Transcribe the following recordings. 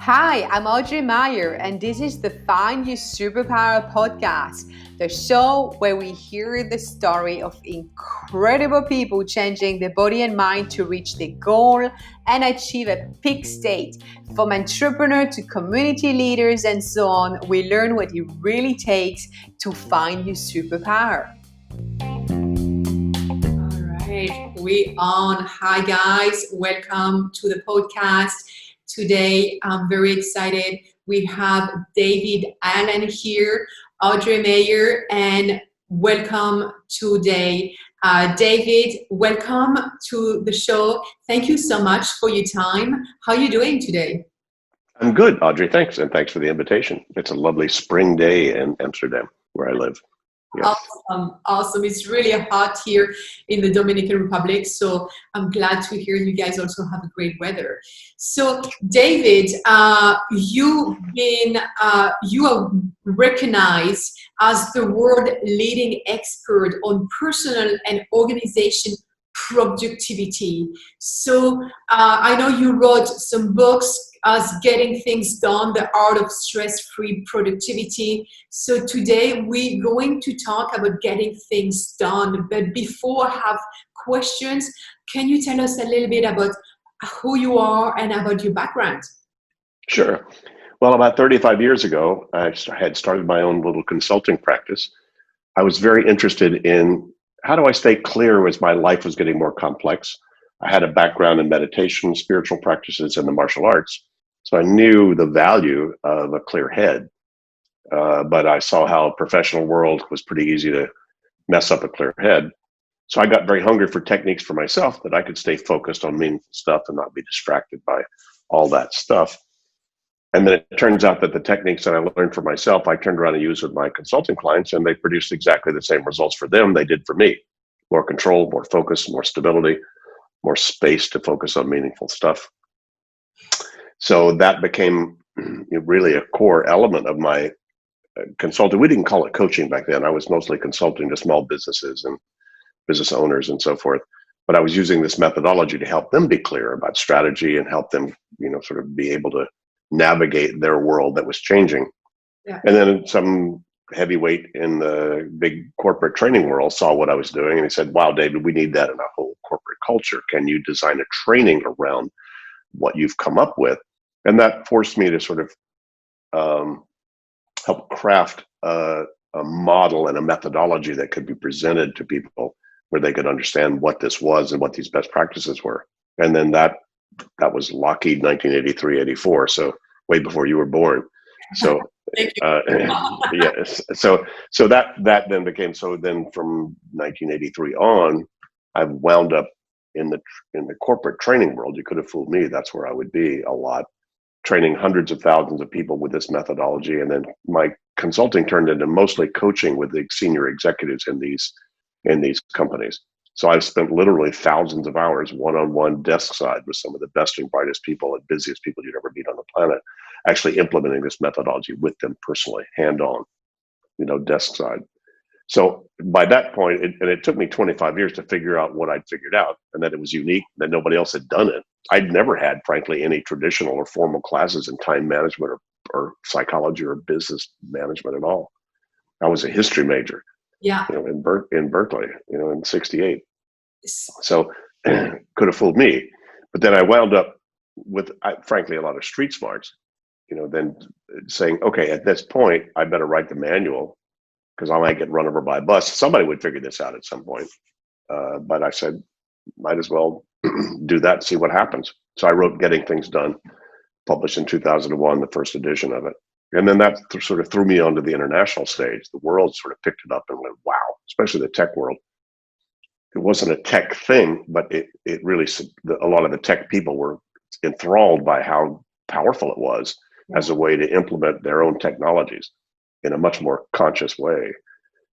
Hi, I'm Audrey Meyer, and this is the Find Your Superpower podcast, the show where we hear the story of incredible people changing their body and mind to reach their goal and achieve a peak state. From entrepreneur to community leaders and so on, we learn what it really takes to find your superpower. All right, we on. Hi guys, welcome to the podcast. Today, I'm very excited. We have Allan here, Audrey Meyer, and welcome today. David, welcome to the show. Thank you so much for your time. How are you doing today? I'm good, Audrey. Thanks. And thanks for the invitation. It's a lovely spring day in Amsterdam, where I live. Yes. Awesome. It's really hot here in the Dominican Republic. So I'm glad to hear you guys also have a great weather. So David, you are recognized as the world leading expert on personal and organization productivity. So I know you wrote some books as Getting Things Done, the Art of Stress-Free Productivity. So today we're going to talk about getting things done. But before I have questions, can you tell us a little bit about who you are and about your background? Sure. Well, about 35 years ago, I had started my own little consulting practice. I was very interested in how do I stay clear as my life was getting more complex. I had a background in meditation, spiritual practices, and the martial arts. So I knew the value of a clear head, but I saw how professional world was pretty easy to mess up a clear head. So I got very hungry for techniques for myself that I could stay focused on meaningful stuff and not be distracted by all that stuff. And then it turns out that the techniques that I learned for myself, I turned around and used with my consulting clients, and they produced exactly the same results for them they did for me. More control, more focus, more stability, more space to focus on meaningful stuff. So that became really a core element of my consulting. We didn't call it coaching back then. I was mostly consulting to small businesses and business owners and so forth. But I was using this methodology to help them be clear about strategy and help them, sort of be able to navigate their world that was changing. Yeah. And then some heavyweight in the big corporate training world saw what I was doing, and he said, wow, David, we need that in our whole corporate culture. Can you design a training around what you've come up with? And that forced me to sort of help craft a model and a methodology that could be presented to people where they could understand what this was and what these best practices were. And then that was Lockheed 1983, 84. So way before you were born. So, yes. So that then became, so then from 1983 on, I wound up in the corporate training world. You could have fooled me. That's where I would be a lot, training hundreds of thousands of people with this methodology. And then my consulting turned into mostly coaching with the senior executives in these companies. So I've spent literally thousands of hours one-on-one desk side with some of the best and brightest people and busiest people you'd ever meet on the planet, actually implementing this methodology with them personally, hand-on, desk side. So by that point, it took me 25 years to figure out what I'd figured out, and that it was unique, that nobody else had done it. I'd never had, frankly, any traditional or formal classes in time management or psychology or business management at all. I was a history major. Yeah. In Berkeley, in '68. So could have fooled me. But then I wound up with, frankly, a lot of street smarts, then saying, okay, at this point, I better write the manual because I might get run over by a bus. Somebody would figure this out at some point. But I said, might as well do that and see what happens. So I wrote Getting Things Done, published in 2001, the first edition of it. And then that sort of threw me onto the international stage. The world sort of picked it up and went, wow, especially the tech world. It wasn't a tech thing, but it really, a lot of the tech people were enthralled by how powerful it was as a way to implement their own technologies in a much more conscious way.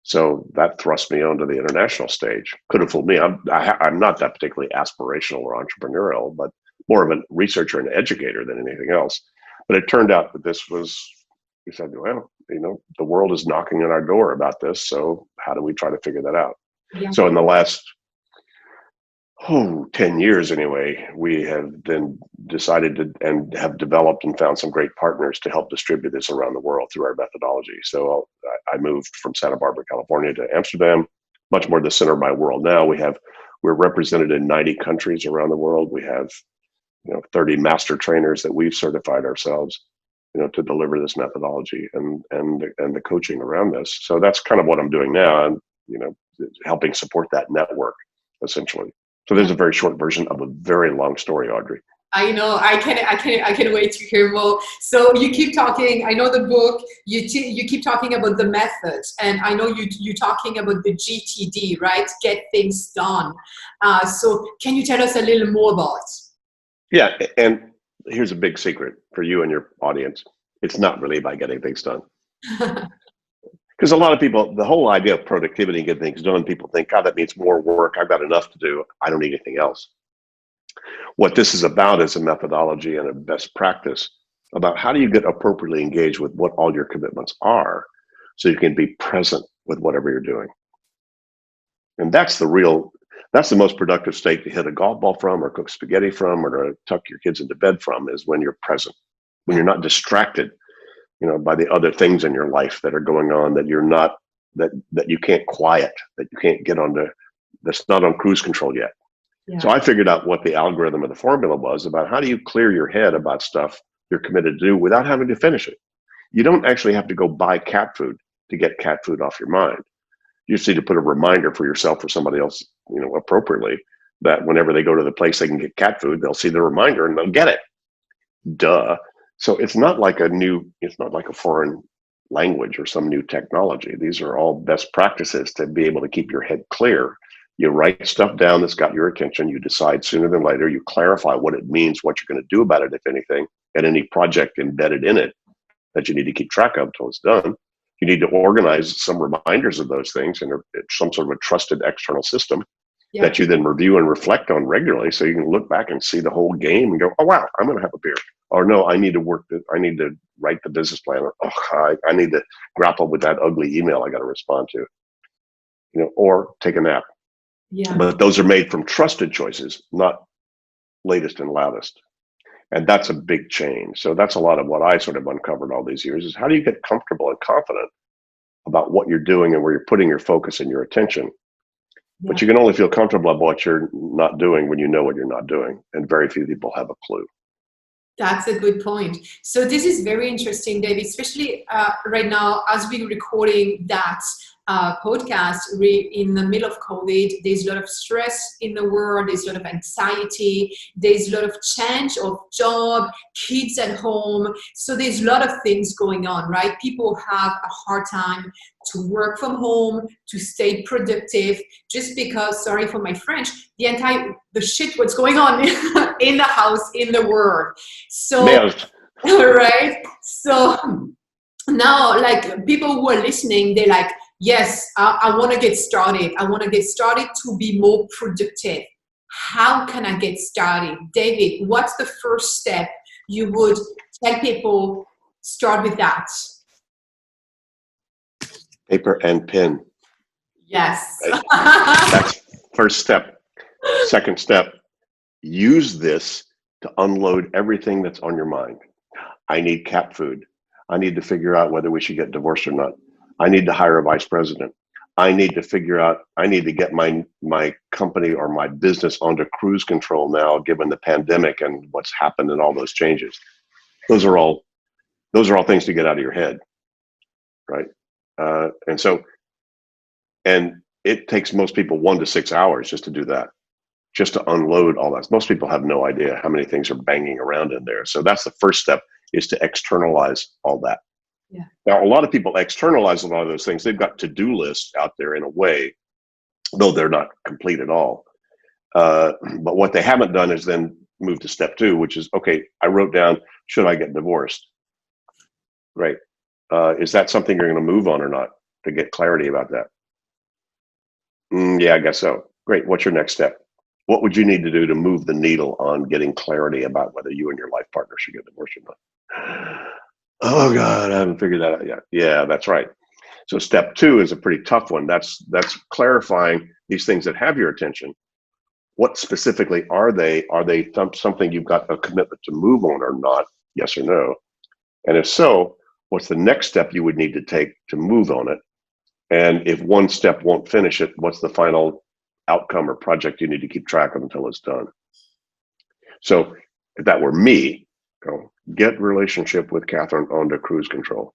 So that thrust me onto the international stage. Could have fooled me. I'm not that particularly aspirational or entrepreneurial, but more of a researcher and educator than anything else. But it turned out that this was, we said, well, the world is knocking on our door about this. So how do we try to figure that out? Yeah. So in the last 10 years anyway, we have then decided to and have developed and found some great partners to help distribute this around the world through our methodology. So I moved from Santa Barbara, California to Amsterdam, much more the center of my world now. We're represented in 90 countries around the world. We have 30 master trainers that we've certified ourselves, to deliver this methodology and the coaching around this. So that's kind of what I'm doing now, and helping support that network essentially. So there's a very short version of a very long story, Audrey. I know. I can wait to hear more. So you keep talking. I know the book. You keep talking about the methods, and I know you talking about the GTD, right? Get things done. So can you tell us a little more about it? Yeah, and here's a big secret for you and your audience. It's not really about getting things done. Because a lot of people, the whole idea of productivity and getting things done, people think, God, that means more work. I've got enough to do. I don't need anything else. What this is about is a methodology and a best practice about how do you get appropriately engaged with what all your commitments are so you can be present with whatever you're doing. And that's the most productive state to hit a golf ball from, or cook spaghetti from, or to tuck your kids into bed from, is when you're present, when you're not distracted by the other things in your life that are going on that you're not, that you can't quiet, that you can't get onto, that's not on cruise control yet. Yeah. So I figured out what the algorithm or the formula was about how do you clear your head about stuff you're committed to do without having to finish it. You don't actually have to go buy cat food to get cat food off your mind. You just need to put a reminder for yourself or somebody else, appropriately, that whenever they go to the place they can get cat food, they'll see the reminder and they'll get it. Duh. So it's not like a foreign language or some new technology. These are all best practices to be able to keep your head clear. You write stuff down that's got your attention. You decide sooner than later. You clarify what it means, what you're going to do about it, if anything, and any project embedded in it that you need to keep track of until it's done. You need to organize some reminders of those things in some sort of a trusted external system that you then review and reflect on regularly, so you can look back and see the whole game and go, oh, wow, I'm going to have a beer. Or no, I need to write the business plan. Or, I need to grapple with that ugly email I got to respond to, or take a nap. Yeah. But those are made from trusted choices, not latest and loudest. And that's a big change. So that's a lot of what I sort of uncovered all these years, is how do you get comfortable and confident about what you're doing and where you're putting your focus and your attention. Yeah. But you can only feel comfortable about what you're not doing when you know what you're not doing. And very few people have a clue. That's a good point. So this is very interesting, David, especially right now as we're recording that podcast in the middle of COVID. There's a lot of stress in the world. There's a lot of anxiety. There's a lot of change of job, kids at home. So there's a lot of things going on, right? People have a hard time to work from home, to stay productive, just because, sorry for my French, the shit what's going on in the house, in the world. So, right? So now, like, people who are listening, they're like, yes, I want to get started. I want to get started to be more productive. How can I get started? David, what's the first step you would tell people? Start with that. Paper and pen. Yes. That's first step. Second step, use this to unload everything that's on your mind. I need cat food. I need to figure out whether we should get divorced or not. I need to hire a vice president. I need to get my company or my business onto cruise control now, given the pandemic and what's happened and all those changes. Those are all things to get out of your head, right? And it takes most people 1 to 6 hours just to do that, just to unload all that. Most people have no idea how many things are banging around in there. So that's the first step, is to externalize all that. Yeah. Now, a lot of people externalize a lot of those things. They've got to-do lists out there in a way, though they're not complete at all. But what they haven't done is then move to step 2, which is, okay, I wrote down, should I get divorced? Right. Is that something you're going to move on or not, to get clarity about that? Yeah, I guess so. Great. What's your next step? What would you need to do to move the needle on getting clarity about whether you and your life partner should get divorced or not? Oh God, I haven't figured that out yet. Yeah, that's right. So step 2 is a pretty tough one. That's clarifying these things that have your attention. What specifically are they? Are they something you've got a commitment to move on or not? Yes or no? And if so, what's the next step you would need to take to move on it? And if one step won't finish it, what's the final outcome or project you need to keep track of until it's done? So if that were me, go get relationship with Catherine onto cruise control.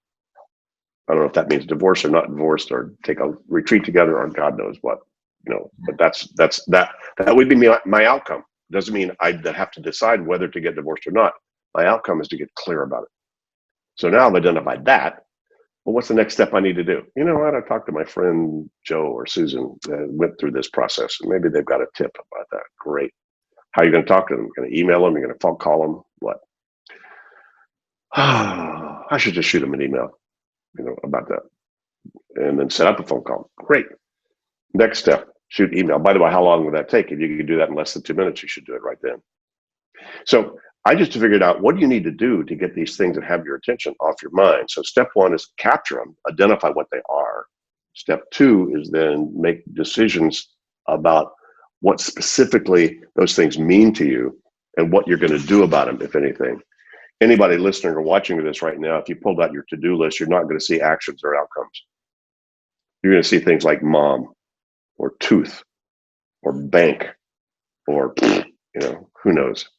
I don't know if that means divorce or not divorced, or take a retreat together, or God knows what, but that would be my outcome. Doesn't mean I'd have to decide whether to get divorced or not. My outcome is to get clear about it. So now I've identified that. Well, what's the next step I need to do? You know what? I talked to my friend Joe or Susan that went through this process, and maybe they've got a tip about that. Great. How are you going to talk to them? You're going to email them? You're going to phone call them? What? I should just shoot them an email, about that, and then set up a phone call. Great. Next step, shoot email. By the way, how long would that take? If you could do that in less than 2 minutes, you should do it right then. So I just figured out, what do you need to do to get these things that have your attention off your mind? So step one is capture them, identify what they are. Step two is then make decisions about what specifically those things mean to you and what you're going to do about them, if anything. Anybody listening or watching to this right now, if you pulled out your to-do list, you're not going to see actions or outcomes. You're going to see things like mom or tooth or bank or, who knows.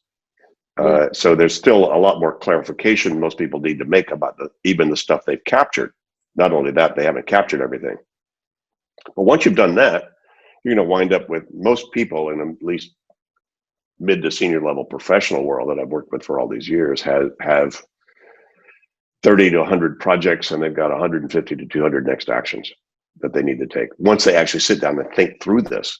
So there's still a lot more clarification most people need to make about even the stuff they've captured. Not only that, they haven't captured everything. But once you've done that, you're going to wind up with most people in at least mid to senior level professional world that I've worked with for all these years have 30 to 100 projects, and they've got 150 to 200 next actions that they need to take. Once they actually sit down and think through this,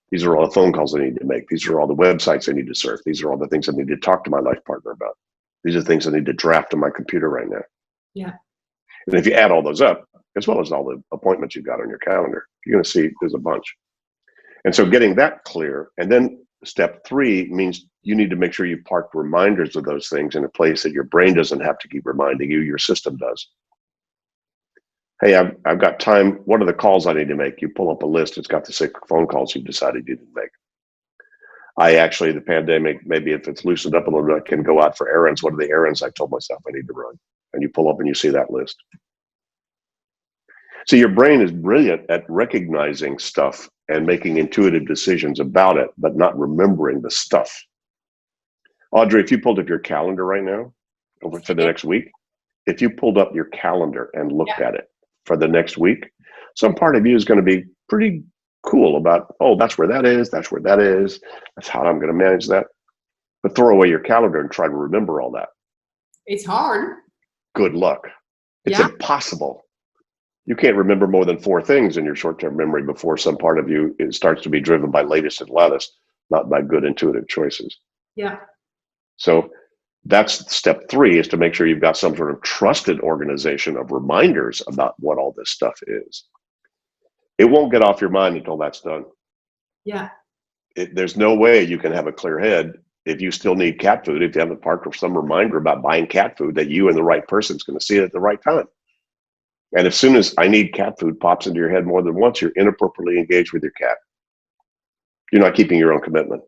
these are all the phone calls I need to make. These are all the websites I need to surf. These are all the things I need to talk to my life partner about. These are the things I need to draft on my computer right now. Yeah. And if you add all those up, as well as all the appointments you've got on your calendar, you're going to see there's a bunch. And so getting that clear, and then step three means you need to make sure you park reminders of those things in a place that your brain doesn't have to keep reminding you, your system does. Hey, I've got time. What are the calls I need to make? You pull up a list. It's got the 6 phone calls you've decided you didn't make. The pandemic, maybe if it's loosened up a little bit, I can go out for errands. What are the errands I told myself I need to run? And you pull up and you see that list. So your brain is brilliant at recognizing stuff and making intuitive decisions about it, but not remembering the stuff. Audrey, if you pulled up your calendar right now over for the next week, if you pulled up your calendar and looked at it for the next week, some part of you is going to be pretty cool about, oh, that's where that is. That's where that is. That's how I'm going to manage that. But throw away your calendar and try to remember all that. It's hard. Good luck. It's impossible. You can't remember more than 4 things in your short-term memory before some part of you starts to be driven by latest and loudest, not by good intuitive choices. Yeah. So that's step 3, is to make sure you've got some sort of trusted organization of reminders about what all this stuff is. It won't get off your mind until that's done. Yeah. There's no way you can have a clear head if you still need cat food, if you haven't parked some reminder about buying cat food that you and the right person's going to see it at the right time. And as soon as I need cat food pops into your head more than once, you're inappropriately engaged with your cat. You're not keeping your own commitment.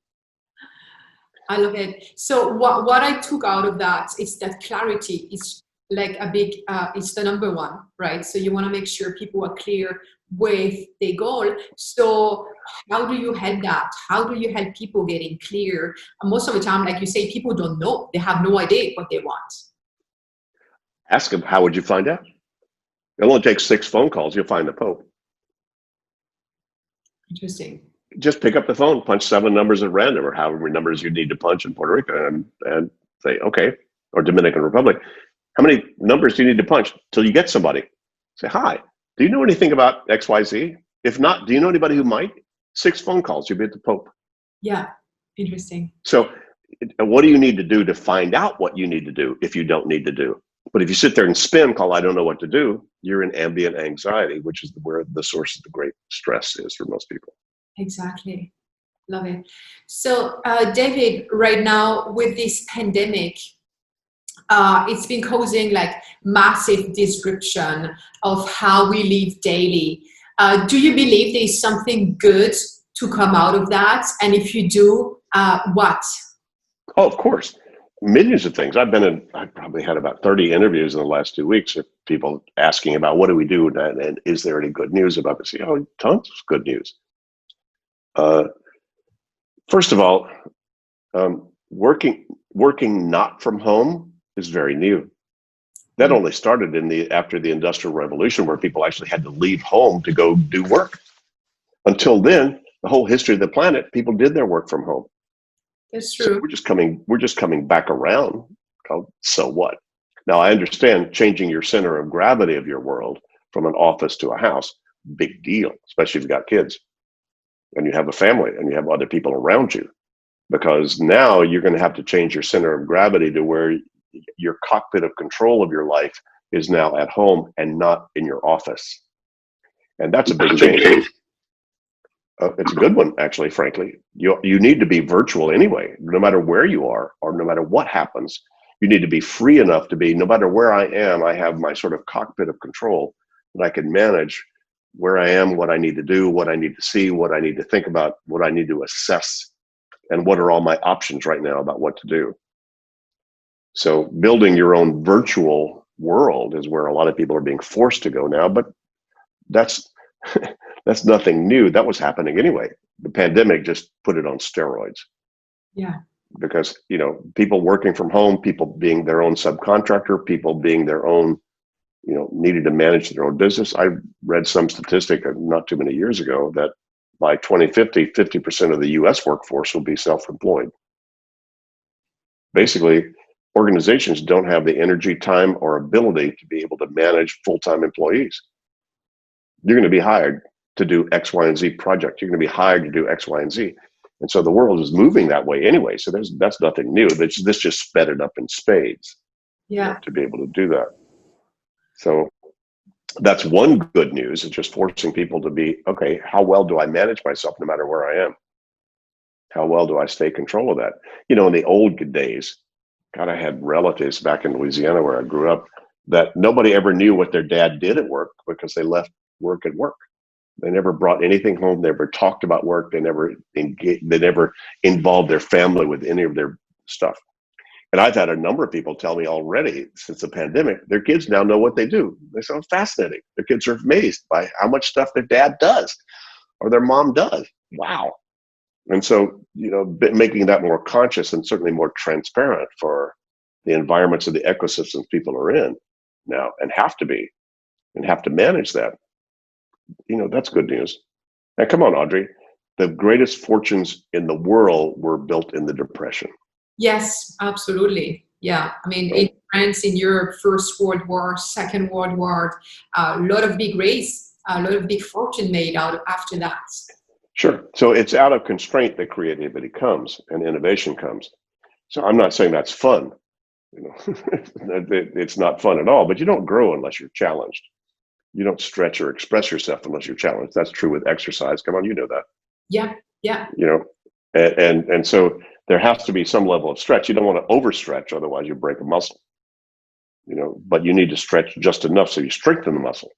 I love it. So what I took out of that is that clarity is like a big, it's the number one, right? So you want to make sure people are clear with their goal. So how do you help that? How do you help people getting clear? And most of the time, like you say, people don't know. They have no idea what they want. Ask them, how would you find out? It only takes 6 phone calls. You'll find the Pope. Interesting. Just pick up the phone, punch 7 numbers at random, or however many numbers you need to punch in Puerto Rico, and say, okay, or Dominican Republic. How many numbers do you need to punch till you get somebody? Say, hi, do you know anything about XYZ? If not, do you know anybody who might? 6 phone calls, you'll be at the Pope. Yeah, interesting. So what do you need to do to find out what you need to do if you don't need to do? But if you sit there and spin, call I don't know what to do, you're in ambient anxiety, which is where the source of the great stress is for most people. Exactly. Love it. So, David, right now with this pandemic, it's been causing like massive disruption of how we live daily. Do you believe there is something good to come out of that? And if you do, what? Oh, of course. Millions of things. I probably had about 30 interviews in the last 2 weeks of people asking about what do we do and is there any good news about this? Oh, tons of good news. First of all, working not from home is very new. That only started after the Industrial Revolution, where people actually had to leave home to go do work. Until then, the whole history of the planet, people did their work from home. That's true. So we're just coming back around. So what? Now I understand changing your center of gravity of your world from an office to a house, big deal, especially if you've got kids and you have a family and you have other people around you, because now you're going to have to change your center of gravity to where your cockpit of control of your life is now at home and not in your office. And that's a big change. It's a good one, actually, frankly. You need to be virtual anyway, no matter where you are or no matter what happens. You need to be free enough to be, no matter where I am, I have my sort of cockpit of control that I can manage where I am, what I need to do, what I need to see, what I need to think about, what I need to assess, and what are all my options right now about what to do. So building your own virtual world is where a lot of people are being forced to go now, but that's that's nothing new. That was happening anyway. The pandemic just put it on steroids. Yeah. Because, people working from home, people being their own subcontractor, people being their own, needed to manage their own business. I read some statistic not too many years ago that by 2050, 50% of the US workforce will be self-employed. Basically, organizations don't have the energy, time, or ability to be able to manage full-time employees. You're going to be hired to do X, Y, and Z project. You're going to be hired to do X, Y, and Z. And so the world is moving that way anyway. So that's nothing new. This just sped it up in spades. Yeah. To be able to do that. So that's one good news. It's just forcing people to be, okay, how well do I manage myself no matter where I am? How well do I stay in control of that? In the old days, God, I had relatives back in Louisiana where I grew up that nobody ever knew what their dad did at work because they left work at work. They never brought anything home. They never talked about work. They never involved their family with any of their stuff. And I've had a number of people tell me already since the pandemic, their kids now know what they do. They sound fascinating. Their kids are amazed by how much stuff their dad does or their mom does. Wow. And so, making that more conscious and certainly more transparent for the environments of the ecosystems people are in now and have to manage that. That's good news. Now, come on, Audrey. The greatest fortunes in the world were built in the Depression. Yes, absolutely. Yeah. I mean, in France, in Europe, First World War, Second World War, a lot of big race, a lot of big fortune made out after that. Sure. So it's out of constraint that creativity comes and innovation comes. So I'm not saying that's fun. It's not fun at all, but you don't grow unless you're challenged. You don't stretch or express yourself unless you're challenged. That's true with exercise. Come on, you know that. Yeah, yeah. And so there has to be some level of stretch. You don't want to overstretch, otherwise you break a muscle. But you need to stretch just enough so you strengthen the muscle.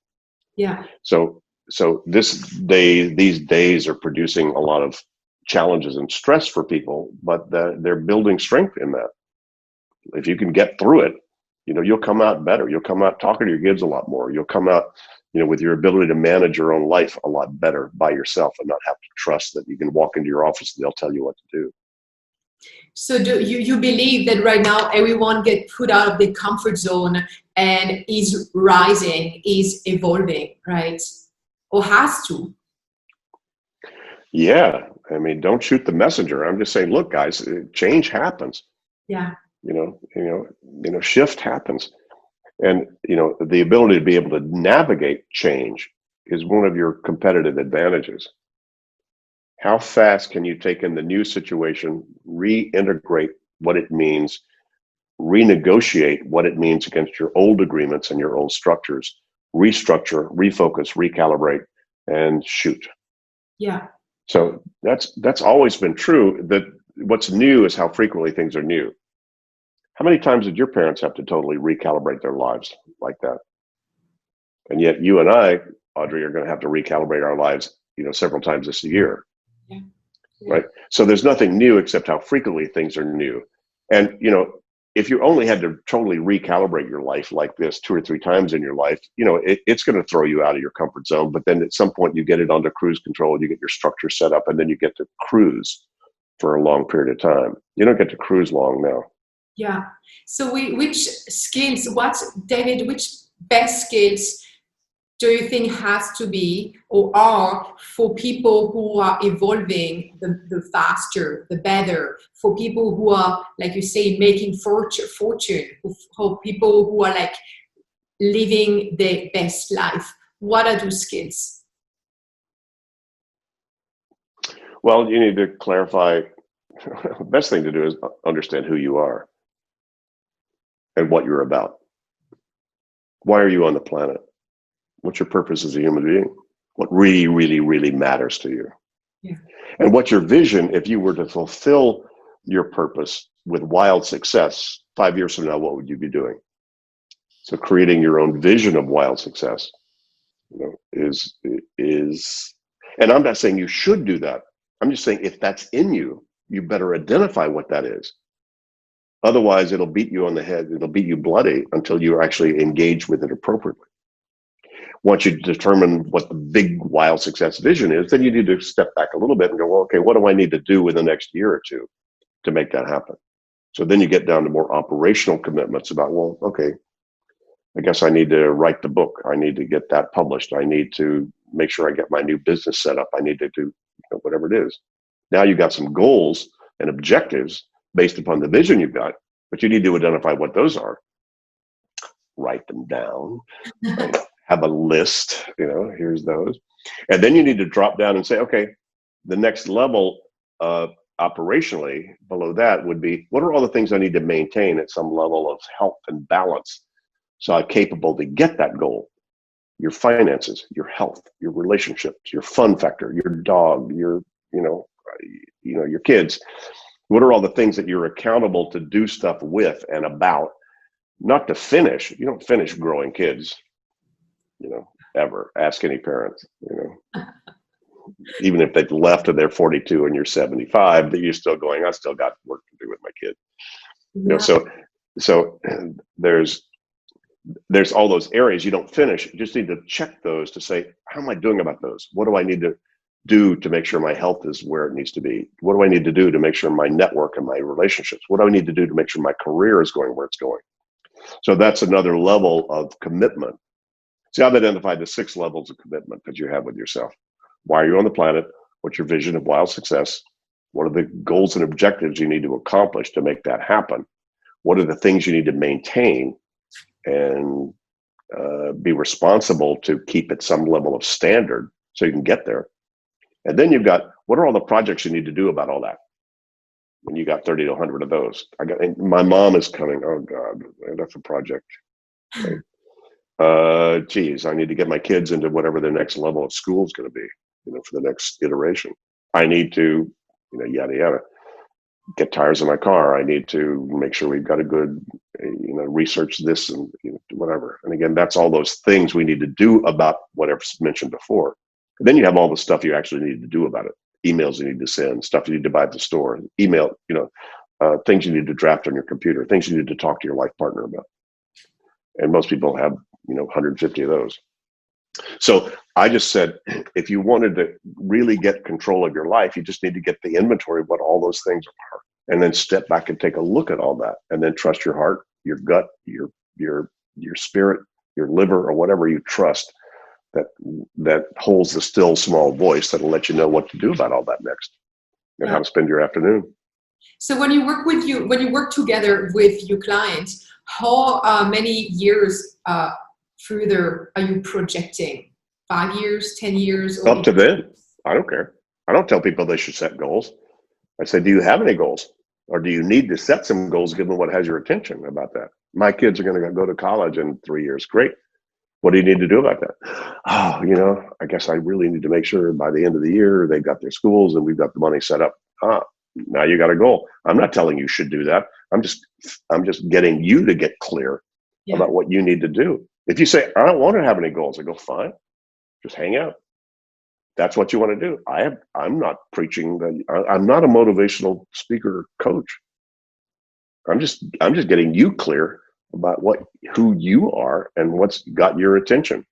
Yeah. So these days are producing a lot of challenges and stress for people, but they're building strength in that. If you can get through it, you'll come out better. You'll come out talking to your kids a lot more. You'll come out, with your ability to manage your own life a lot better by yourself and not have to trust that you can walk into your office and they'll tell you what to do. So do you believe that right now everyone get put out of the comfort zone and is rising, is evolving, right? Or has to? Yeah. I mean, don't shoot the messenger. I'm just saying, look, guys, change happens. Yeah. Shift happens. And, the ability to be able to navigate change is one of your competitive advantages. How fast can you take in the new situation, reintegrate what it means, renegotiate what it means against your old agreements and your old structures, restructure, refocus, recalibrate, and shoot. Yeah. So that's always been true. That what's new is how frequently things are new. How many times did your parents have to totally recalibrate their lives like that? And yet you and I, Audrey, are going to have to recalibrate our lives, several times this year. Yeah. Yeah. right? So there's nothing new except how frequently things are new. And, if you only had to totally recalibrate your life like this 2 or 3 times in your life, it's going to throw you out of your comfort zone. But then at some point you get it onto cruise control, you get your structure set up, and then you get to cruise for a long period of time. You don't get to cruise long now. Yeah. So which skills, David, which best skills do you think has to be or are for people who are evolving the faster, the better, for people who are, like you say, making fortune, for people who are like living their best life? What are those skills? Well, you need to clarify. The best thing to do is understand who you are and what you're about. Why are you on the planet? What's your purpose as a human being? What really, really, really matters to you? Yeah. And what's your vision if you were to fulfill your purpose with wild success 5 years from now? What would you be doing? So creating your own vision of wild success, is, and I'm not saying you should do that. I'm just saying if that's in you, you better identify what that is. Otherwise, it'll beat you on the head. It'll beat you bloody until you actually engage with it appropriately. Once you determine what the big wild success vision is, then you need to step back a little bit and go, well, okay, what do I need to do in the next year or two to make that happen? So then you get down to more operational commitments about, well, okay, I guess I need to write the book. I need to get that published. I need to make sure I get my new business set up. I need to do whatever it is. Now you've got some goals and objectives based upon the vision you've got, but you need to identify what those are. Write them down. Right? Have a list, here's those. And then you need to drop down and say, okay, the next level operationally below that would be, what are all the things I need to maintain at some level of health and balance so I'm capable to get that goal? Your finances, your health, your relationships, your fun factor, your dog, your kids. What are all the things that you're accountable to do stuff with and about, not to finish? You don't finish growing kids, ever. Ask any parents, even if they've left and they're 42 and you're 75, that you're still going, I still got work to do with my kid. Yeah. So there's all those areas you don't finish. You just need to check those to say, how am I doing about those? What do I need to do to make sure my health is where it needs to be? What do I need to do to make sure my network and my relationships? What do I need to do to make sure my career is going where it's going? So that's another level of commitment. See, I've identified the 6 levels of commitment that you have with yourself. Why are you on the planet? What's your vision of wild success? What are the goals and objectives you need to accomplish to make that happen? What are the things you need to maintain and be responsible to keep at some level of standard so you can get there? And then you've got, what are all the projects you need to do about all that? When you got 30 to 100 of those. My mom is coming. Oh God, that's a project. Right? Geez, I need to get my kids into whatever their next level of school is going to be, for the next iteration. I need to, yada, yada. Get tires in my car. I need to make sure we've got a good, research this and whatever. And again, that's all those things we need to do about whatever's mentioned before. And then you have all the stuff you actually need to do about it. Emails you need to send, stuff you need to buy at the store, email, things you need to draft on your computer, things you need to talk to your life partner about. And most people have, 150 of those. So I just said, if you wanted to really get control of your life, you just need to get the inventory of what all those things are, and then step back and take a look at all that, and then trust your heart, your gut, your spirit, your liver, or whatever you trust that holds the still small voice that'll let you know what to do about all that next and how to spend your afternoon. So when you work together with your clients, how many years further are you projecting? 5 years, 10 years? Up to then. I don't care. I don't tell people they should set goals. I say, do you have any goals? Or do you need to set some goals given what has your attention about that? My kids are going to go to college in 3 years. Great. What do you need to do about that? Oh, I guess I really need to make sure by the end of the year they've got their schools and we've got the money set up. Now you got a goal. I'm not telling you should do that. I'm just getting you to get clear about what you need to do. If you say, I don't want to have any goals, I go, fine, just hang out. that's what you want to do. I'm not preaching I'm not a motivational speaker or coach. I'm just getting you clear about who you are and what's got your attention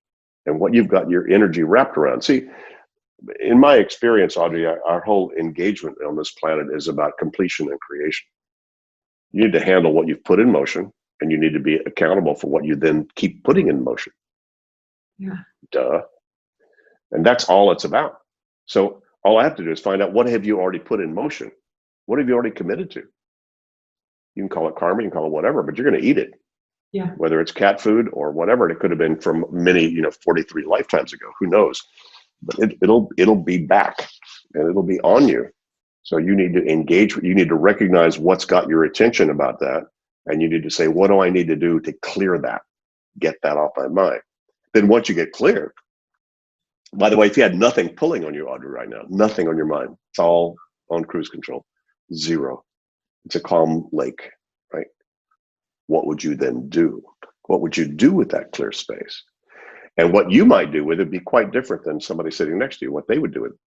and what you've got your energy wrapped around. See, in my experience, Audrey, our whole engagement on this planet is about completion and creation. You need to handle what you've put in motion, and you need to be accountable for what you then keep putting in motion. Yeah. Duh. And that's all it's about. So all I have to do is find out, what have you already put in motion? What have you already committed to? You can call it karma, you can call it whatever, but you're going to eat it. Yeah. Whether it's cat food or whatever. And it could have been from many, 43 lifetimes ago. Who knows? But it'll be back, and it'll be on you. So you need to engage. You need to recognize what's got your attention about that. And you need to say, what do I need to do to clear that? Get that off my mind. Then once you get clear, by the way, if you had nothing pulling on you, Audrey, right now, nothing on your mind, it's all on cruise control, zero. It's a calm lake, right? What would you then do? What would you do with that clear space? And what you might do with it would be quite different than somebody sitting next to you, what they would do with it.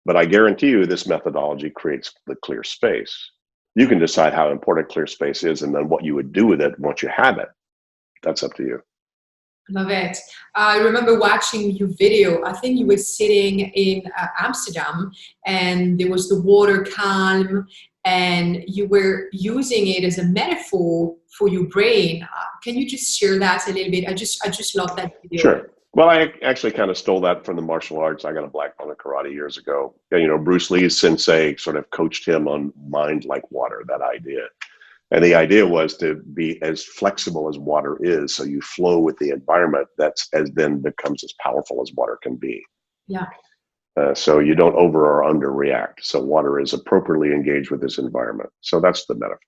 But I guarantee you this methodology creates the clear space. You can decide how important clear space is and then what you would do with it once you have it. That's up to you. Love it. I remember watching your video. I think you were sitting in Amsterdam, and there was the water calm, and you were using it as a metaphor for your brain. Can you just share that a little bit? I just love that video. Sure. Well, I actually kind of stole that from the martial arts. I got a black belt in karate years ago. Bruce Lee's sensei sort of coached him on mind like water, that idea. And the idea was to be as flexible as water is, so you flow with the environment then becomes as powerful as water can be. Yeah. So you don't over or under react. So water is appropriately engaged with this environment. So that's the metaphor.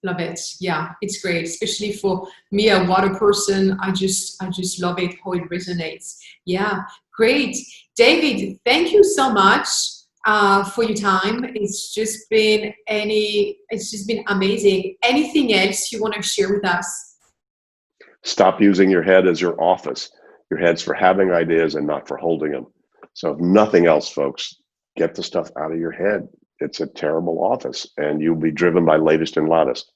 Love it. Yeah, it's great, especially for me, a water person. I just love it, how it resonates. Yeah, great. David, thank you so much for your time. It's just been amazing. Anything else you want to share with us? Stop using your head as your office. Your head's for having ideas and not for holding them. So if nothing else, folks, get the stuff out of your head. It's a terrible office, and you'll be driven by latest and loudest.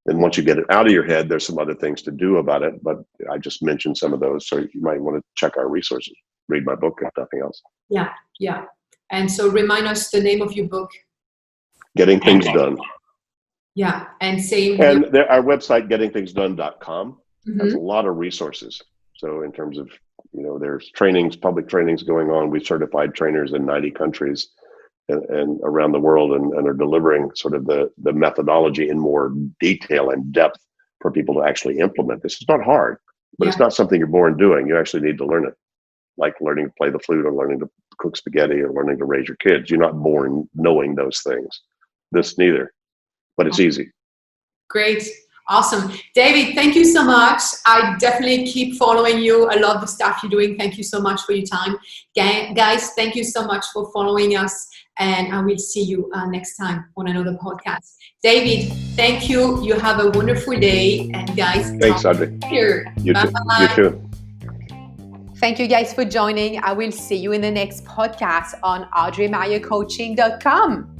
Then once you get it out of your head, there's some other things to do about it, but I just mentioned some of those, so you might want to check our resources. Read my book, if nothing else. Yeah. And so remind us the name of your book. Getting Things Done. Yeah, and same. And our website, gettingthingsdone.com, has a lot of resources. So in terms of, there's trainings, public trainings going on. We've certified trainers in 90 countries and around the world, and are delivering sort of the methodology in more detail and depth for people to actually implement this. It's not hard, but it's not something you're born doing. You actually need to learn it, like learning to play the flute or learning to cook spaghetti or learning to raise your kids. You're not born knowing those things. This neither, but it's easy. Great. Awesome. David, thank you so much. I definitely keep following you. I love the stuff you're doing. Thank you so much for your time. Guys, thank you so much for following us. And I will see you next time on another podcast. David, thank you. You have a wonderful day. And guys, thanks, Audrey. Here. You too. Thank you guys for joining. I will see you in the next podcast on audreymariacoaching.com.